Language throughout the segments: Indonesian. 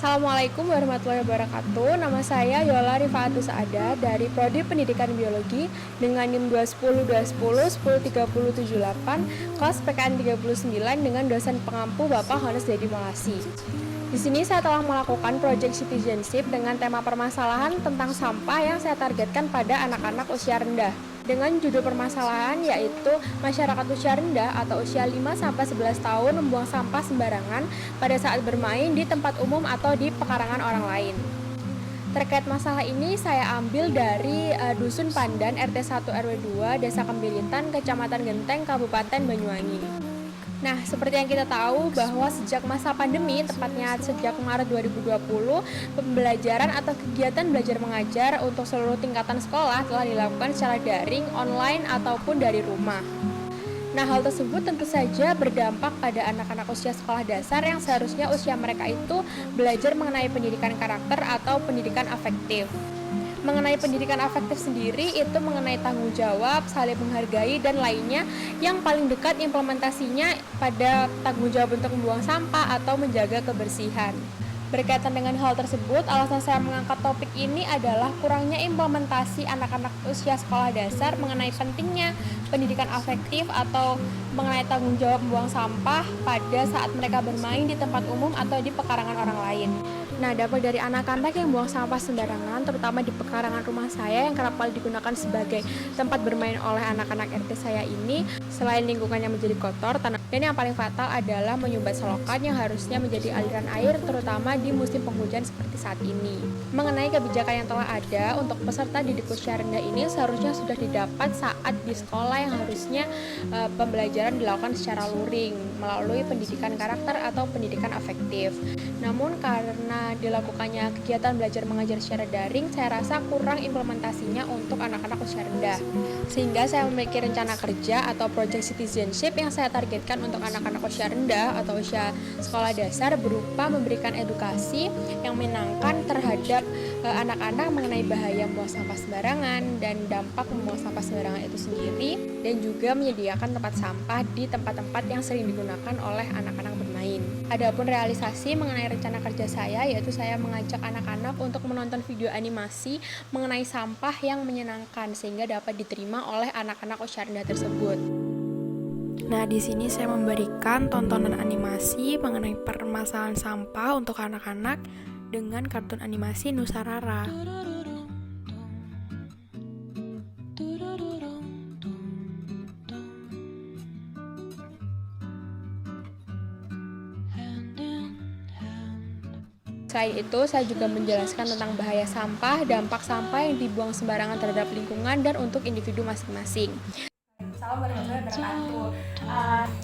Assalamualaikum warahmatullahi wabarakatuh. Nama saya Yola Rifaatus Saada dari Prodi Pendidikan Biologi dengan NIM 21020103078 kelas PKN 39 dengan dosen pengampu Bapak Hones Dedi Molasi. Di sini saya telah melakukan project citizenship dengan tema permasalahan tentang sampah yang saya targetkan pada anak-anak usia rendah. Dengan judul permasalahan yaitu masyarakat usia rendah atau usia 5-11 tahun membuang sampah sembarangan pada saat bermain di tempat umum atau di pekarangan orang lain. Terkait masalah ini saya ambil dari Dusun Pandan RT 1 RW 2 Desa Kembilitan, Kecamatan Genteng, Kabupaten Banyuwangi. Nah, seperti yang kita tahu bahwa sejak masa pandemi, tepatnya sejak Maret 2020, pembelajaran atau kegiatan belajar mengajar untuk seluruh tingkatan sekolah telah dilakukan secara daring, online, ataupun dari rumah. Nah, hal tersebut tentu saja berdampak pada anak-anak usia sekolah dasar yang seharusnya usia mereka itu belajar mengenai pendidikan karakter atau pendidikan afektif. Mengenai pendidikan afektif sendiri itu mengenai tanggung jawab, saling menghargai, dan lainnya yang paling dekat implementasinya pada tanggung jawab untuk membuang sampah atau menjaga kebersihan. Berkaitan dengan hal tersebut, alasan saya mengangkat topik ini adalah kurangnya implementasi anak-anak usia sekolah dasar mengenai pentingnya pendidikan afektif atau mengenai tanggung jawab membuang sampah pada saat mereka bermain di tempat umum atau di pekarangan orang lain. Nah, dampak dari anak-anak yang buang sampah sembarangan, terutama di pekarangan rumah saya yang kerap kali digunakan sebagai tempat bermain oleh anak-anak RT saya ini, selain lingkungannya menjadi kotor, dan yang paling fatal adalah menyumbat selokan yang harusnya menjadi aliran air, terutama di musim penghujan seperti saat ini. Mengenai kebijakan yang telah ada untuk peserta didik usia rendah ini seharusnya sudah didapat saat di sekolah yang harusnya pembelajaran dilakukan secara luring melalui pendidikan karakter atau pendidikan afektif. Namun karena dilakukannya kegiatan belajar mengajar secara daring, saya rasa kurang implementasinya untuk anak-anak usia rendah. Sehingga saya memiliki rencana kerja atau project citizenship yang saya targetkan untuk anak-anak usia rendah atau usia sekolah dasar berupa memberikan edukasi yang menyenangkan terhadap anak-anak mengenai bahaya membuang sampah sembarangan dan dampak membuang sampah sembarangan itu sendiri, dan juga menyediakan tempat sampah di tempat-tempat yang sering digunakan oleh anak-anak bermain. Adapun realisasi mengenai rencana kerja saya, yaitu saya mengajak anak-anak untuk menonton video animasi mengenai sampah yang menyenangkan sehingga dapat diterima oleh anak-anak usia rendah tersebut. Nah, di sini saya memberikan tontonan animasi mengenai permasalahan sampah untuk anak-anak dengan kartun animasi Nusarara. Selain itu, saya juga menjelaskan tentang bahaya sampah, dampak sampah yang dibuang sembarangan terhadap lingkungan dan untuk individu masing-masing. Salam warahmatullahi wabarakatuh.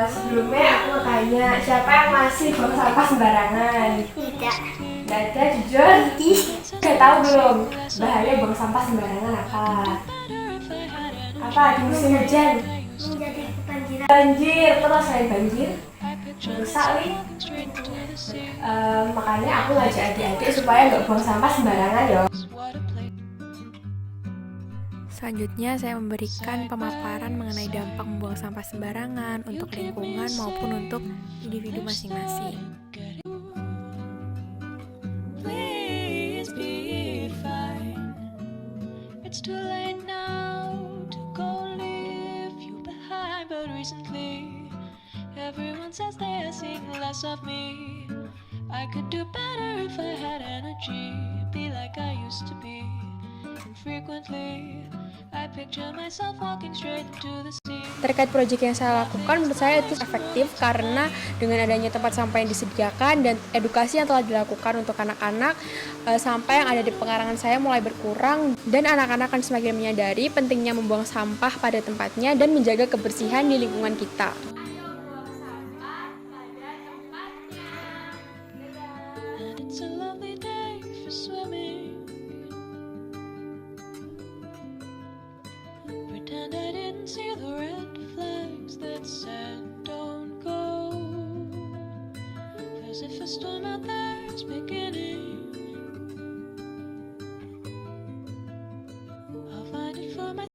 Sebelumnya aku mau tanya, siapa yang masih buang sampah sembarangan? Tidak. Tidak ada, jujur? Udah tahu belum bahaya buang sampah sembarangan apa? Apa di musim hujan? Menjadi kebanjiran. Banjir, terus selain banjir merusak nih. Makanya aku ngajak adik-adik supaya nggak buang sampah sembarangan ya. Selanjutnya saya memberikan pemaparan mengenai dampak membuang sampah sembarangan untuk lingkungan maupun untuk individu masing-masing. Please be fine. It's too late now to go leave you behind, but recently everyone says they are seeing less of me. I could do better if I had energy, be like I used to be. Infrequently I picture myself walking straight into the sea. Terkait proyek yang saya lakukan, menurut saya itu efektif karena dengan adanya tempat sampah yang disediakan dan edukasi yang telah dilakukan untuk anak-anak, sampah yang ada di pekarangan saya mulai berkurang dan anak-anak akan semakin menyadari pentingnya membuang sampah pada tempatnya dan menjaga kebersihan di lingkungan kita. And it's a lovely day for swimming. Pretend I didn't see the red flags that said don't go. As if a storm out there is making